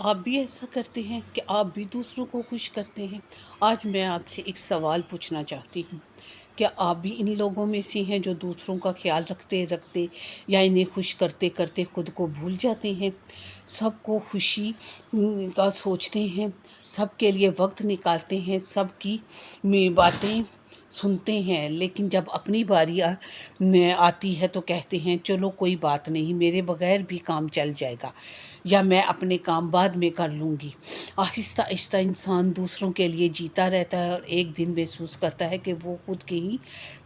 آپ بھی ایسا کرتے ہیں کہ آپ بھی دوسروں کو خوش کرتے ہیں؟ آج میں آپ سے ایک سوال پوچھنا چاہتی ہوں۔ کیا آپ بھی ان لوگوں میں سے ہیں جو دوسروں کا خیال رکھتے رکھتے یا انہیں خوش کرتے کرتے خود کو بھول جاتے ہیں؟ سب کو خوشی کا سوچتے ہیں، سب کے لیے وقت نکالتے ہیں، سب کی باتیں سنتے ہیں، لیکن جب اپنی باری آتی ہے تو کہتے ہیں چلو کوئی بات نہیں، میرے بغیر بھی کام چل جائے گا، یا میں اپنے کام بعد میں کر لوں گی۔ آہستہ آہستہ انسان دوسروں کے لیے جیتا رہتا ہے اور ایک دن محسوس کرتا ہے کہ وہ خود کے ہی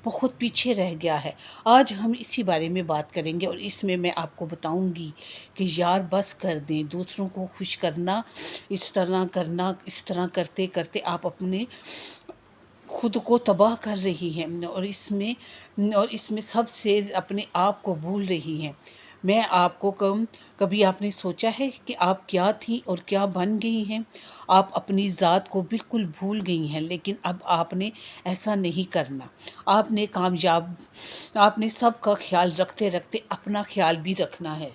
بہت پیچھے رہ گیا ہے۔ آج ہم اسی بارے میں بات کریں گے اور اس میں آپ کو بتاؤں گی کہ یار بس کر دیں، دوسروں کو خوش کرنا، اس طرح کرتے کرتے آپ اپنے خود کو تباہ کر رہی ہیں اور اس میں سب سے اپنے آپ کو بھول رہی ہیں۔ میں آپ کو کبھی آپ نے سوچا ہے کہ آپ کیا تھیں اور کیا بن گئی ہیں؟ آپ اپنی ذات کو بالکل بھول گئی ہیں، لیکن اب آپ نے ایسا نہیں کرنا۔ آپ نے سب کا خیال رکھتے رکھتے اپنا خیال بھی رکھنا ہے۔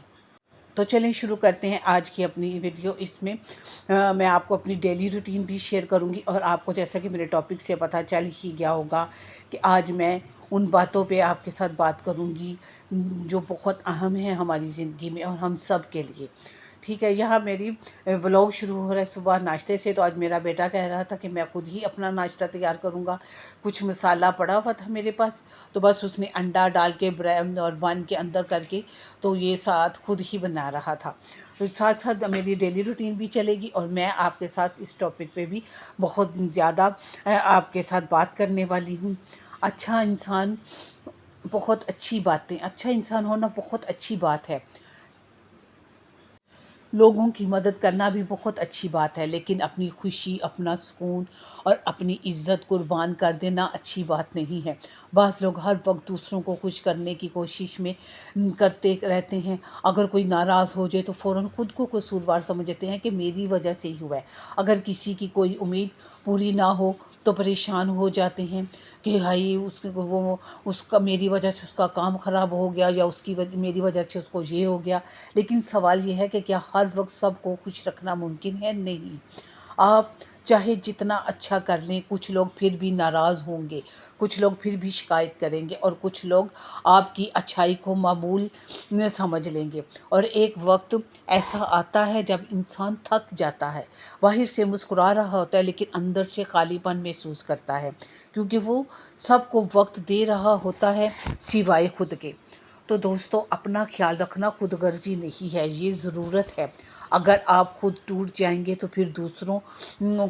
تو چلیں شروع کرتے ہیں آج کی اپنی ویڈیو۔ اس میں میں آپ کو اپنی ڈیلی روٹین بھی شیئر کروں گی، اور آپ کو جیسا کہ میرے ٹاپک سے پتہ چل ہی گیا ہوگا کہ آج میں ان باتوں پہ آپ کے ساتھ بات کروں گی جو بہت اہم ہیں ہماری زندگی میں اور ہم سب کے لیے۔ ٹھیک ہے، یہاں میری ولاگ شروع ہو رہا ہے صبح ناشتے سے۔ تو آج میرا بیٹا کہہ رہا تھا کہ میں خود ہی اپنا ناشتہ تیار کروں گا، کچھ مسالہ پڑا ہوا تھا میرے پاس، تو بس اس نے انڈا ڈال کے بریڈ اور بن کے اندر کر کے تو یہ ساتھ خود ہی بنا رہا تھا۔ تو ساتھ ساتھ میری ڈیلی روٹین بھی چلے گی، اور میں آپ کے ساتھ اس ٹاپک پہ بھی بہت زیادہ آپ کے ساتھ بات کرنے والی ہوں۔ اچھا انسان بہت اچھی باتیں، اچھا انسان ہونا بہت اچھی بات ہے۔ لوگوں کی مدد کرنا بھی بہت اچھی بات ہے، لیکن اپنی خوشی، اپنا سکون اور اپنی عزت قربان کر دینا اچھی بات نہیں ہے۔ بعض لوگ ہر وقت دوسروں کو خوش کرنے کی کوشش میں کرتے رہتے ہیں۔ اگر کوئی ناراض ہو جائے تو فوراً خود کو قصوروار سمجھتے ہیں کہ میری وجہ سے ہی ہوا ہے۔ اگر کسی کی کوئی امید پوری نہ ہو تو پریشان ہو جاتے ہیں کہ ہائی اس کا میری وجہ سے اس کا کام خراب ہو گیا، یا میری وجہ سے اس کو یہ ہو گیا۔ لیکن سوال یہ ہے کہ کیا ہر وقت سب کو خوش رکھنا ممکن ہے؟ نہیں۔ آپ چاہے جتنا اچھا کر لیں، کچھ لوگ پھر بھی ناراض ہوں گے، کچھ لوگ پھر بھی شکایت کریں گے، اور کچھ لوگ آپ کی اچھائی کو معمول نہ سمجھ لیں گے۔ اور ایک وقت ایسا آتا ہے جب انسان تھک جاتا ہے، باہر سے مسکرا رہا ہوتا ہے لیکن اندر سے خالی پن محسوس کرتا ہے، کیونکہ وہ سب کو وقت دے رہا ہوتا ہے سوائے خود کے۔ تو دوستو، اپنا خیال رکھنا خود غرضی نہیں ہے، یہ ضرورت ہے۔ اگر آپ خود ٹوٹ جائیں گے تو پھر دوسروں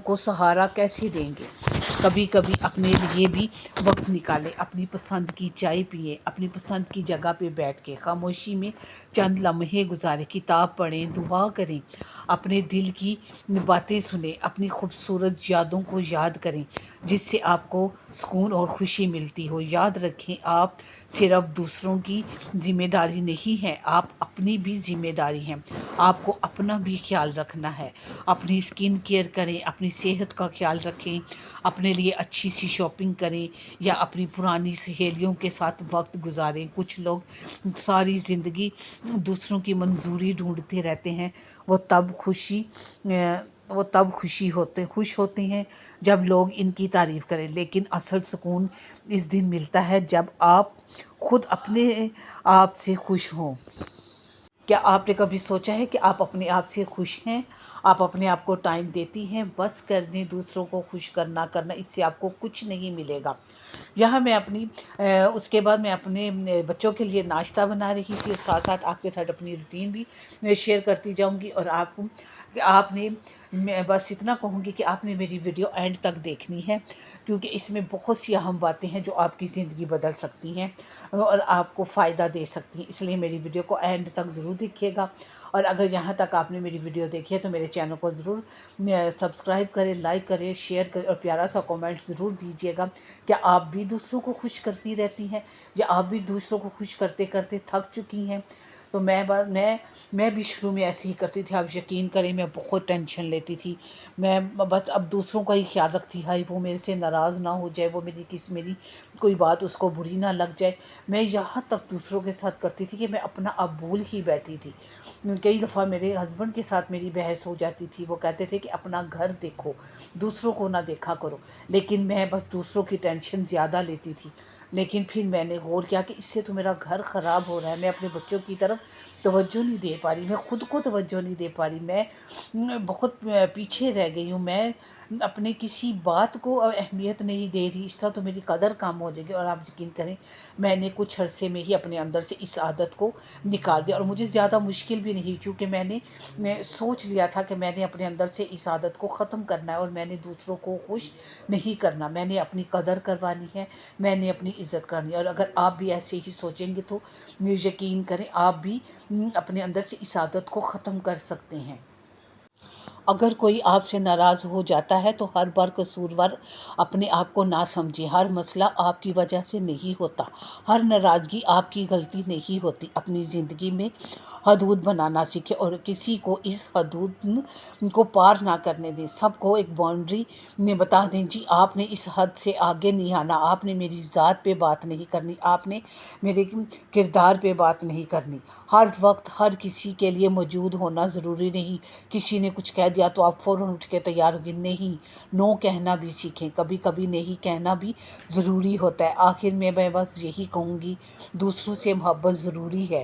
کو سہارا کیسے دیں گے؟ کبھی کبھی اپنے لیے بھی وقت نکالیں، اپنی پسند کی چائے پئیں، اپنی پسند کی جگہ پہ بیٹھ کے خاموشی میں چند لمحے گزاریں، کتاب پڑھیں، دعا کریں، اپنے دل کی باتیں سنیں، اپنی خوبصورت یادوں کو یاد کریں جس سے آپ کو سکون اور خوشی ملتی ہو۔ یاد رکھیں، آپ صرف دوسروں کی ذمہ داری نہیں ہیں، آپ اپنی بھی ذمہ داری ہیں۔ آپ کو اپنا بھی خیال رکھنا ہے، اپنی اسکن کیئر کریں، اپنی صحت کا خیال رکھیں، اپنے لیے اچھی سی شاپنگ کریں، یا اپنی پرانی سہیلیوں کے ساتھ وقت گزاریں۔ کچھ لوگ ساری زندگی دوسروں کی منظوری ڈھونڈتے رہتے ہیں، وہ تب خوش ہوتے ہیں جب لوگ ان کی تعریف کریں، لیکن اصل سکون اس دن ملتا ہے جب آپ خود اپنے آپ سے خوش ہوں۔ کیا آپ نے کبھی سوچا ہے کہ آپ اپنے آپ سے خوش ہیں؟ آپ اپنے آپ کو ٹائم دیتی ہیں؟ بس کرنے دوسروں کو خوش کرنا اس سے آپ کو کچھ نہیں ملے گا۔ یہاں میں اس کے بعد میں اپنے بچوں کے لیے ناشتہ بنا رہی تھی، اور ساتھ ساتھ آپ کے ساتھ اپنی روٹین بھی شیئر کرتی جاؤں گی۔ اور میں بس اتنا کہوں گی کہ آپ نے میری ویڈیو اینڈ تک دیکھنی ہے، کیونکہ اس میں بہت سی اہم باتیں ہیں جو آپ کی زندگی بدل سکتی ہیں اور آپ کو فائدہ دے سکتی ہیں۔ اس لیے میری ویڈیو کو اینڈ تک ضرور دیکھیے گا، اور اگر یہاں تک آپ نے میری ویڈیو دیکھی ہے تو میرے چینل کو ضرور سبسکرائب کریں، لائک کریں، شیئر کریں، اور پیارا سا کامنٹ ضرور دیجیے گا۔ کیا آپ بھی دوسروں کو خوش کرتی رہتی ہیں، یا آپ بھی دوسروں کو خوش کرتے کرتے تھک چکی ہیں؟ تو میں بھی شروع میں ایسے ہی کرتی تھی. آپ یقین کریں میں بہت ٹینشن لیتی تھی. میں بس اب دوسروں کا ہی خیال رکھتی. ہائی وہ میرے سے ناراض نہ ہو جائے، وہ میری کوئی بات اس کو بری نہ لگ جائے. میں یہاں تک دوسروں کے ساتھ کرتی تھی کہ میں اپنا اب بھول ہی بیٹھی تھی. کئی دفعہ میرے ہسبینڈ کے ساتھ میری بحث ہو جاتی تھی. وہ کہتے تھے کہ اپنا گھر دیکھو، دوسروں کو نہ دیکھا کرو. لیکن میں بس دوسروں کی ٹینشن زیادہ لیتی تھی. لیکن پھر میں نے غور کیا کہ اس سے تو میرا گھر خراب ہو رہا ہے. میں اپنے بچوں کی طرف توجہ نہیں دے پا رہی، میں خود کو توجہ نہیں دے پا رہی. میں بہت پیچھے رہ گئی ہوں. میں اپنے کسی بات کو اہمیت نہیں دے رہی. اس طرح تو میری قدر کم ہو جائے گی. اور آپ یقین کریں میں نے کچھ عرصے میں ہی اپنے اندر سے اس عادت کو نکال دیا. اور مجھے زیادہ مشکل بھی نہیں، کیونکہ میں سوچ لیا تھا کہ میں نے اپنے اندر سے اس عادت کو ختم کرنا ہے. اور میں نے دوسروں کو خوش نہیں کرنا. میں نے اپنی قدر کروانی ہے، میں نے اپنی عزت کرنی ہے. اور اگر آپ بھی ایسے ہی سوچیں گے تو یقین کریں آپ بھی اپنے اندر سے اس عادت کو ختم کر سکتے ہیں. اگر کوئی آپ سے ناراض ہو جاتا ہے تو ہر بار قصوروار اپنے آپ کو نہ سمجھے. ہر مسئلہ آپ کی وجہ سے نہیں ہوتا، ہر ناراضگی آپ کی غلطی نہیں ہوتی. اپنی زندگی میں حدود بنانا سیکھے اور کسی کو اس حدود کو پار نہ کرنے دیں. سب کو ایک باؤنڈری میں بتا دیں جی آپ نے اس حد سے آگے نہیں آنا، آپ نے میری ذات پہ بات نہیں کرنی، آپ نے میرے کردار پہ بات نہیں کرنی. ہر وقت ہر کسی کے لیے موجود ہونا ضروری نہیں. کسی نے کچھ کہہ دیا تو آپ فوراً اٹھ کے تیار ہو گئے. نہیں، نو کہنا بھی سیکھیں. کبھی کبھی نہیں کہنا بھی ضروری ہوتا ہے. آخر میں بس یہی کہوں گی، دوسروں سے محبت ضروری ہے،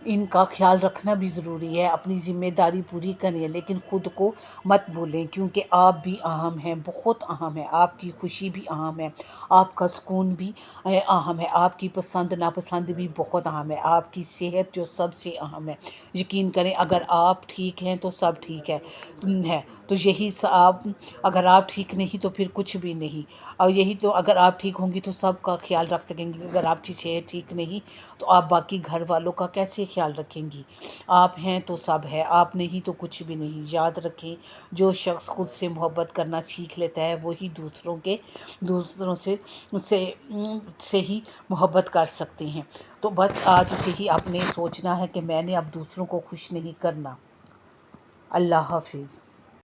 ان کا خیال رکھنا بھی ضروری ہے. اپنی ذمہ داری پوری کریں لیکن خود کو مت بھولیں، کیونکہ آپ بھی اہم ہیں، بہت اہم ہے. آپ کی خوشی بھی اہم ہے، آپ کا سکون بھی اہم ہے، آپ کی پسند ناپسند بھی بہت اہم ہے، آپ کی صحت جو سب سے اہم ہے. یقین کریں اگر آپ ٹھیک ہیں تو سب ٹھیک ہے. تو یہی آپ اگر آپ ٹھیک نہیں تو پھر کچھ بھی نہیں. اور یہی تو اگر آپ ٹھیک ہوں گی تو سب کا خیال رکھ سکیں گے. اگر آپ کی صحت ٹھیک نہیں تو آپ باقی گھر والوں کا کیسے خیال رکھیں گی؟ آپ ہیں تو سب ہے، آپ نہیں تو کچھ بھی نہیں. یاد رکھیں جو شخص خود سے محبت کرنا سیکھ لیتا ہے وہی دوسروں سے ہی محبت کر سکتے ہیں. تو بس آج سے ہی آپ نے سوچنا ہے کہ میں نے اب دوسروں کو خوش نہیں کرنا. اللہ حافظ.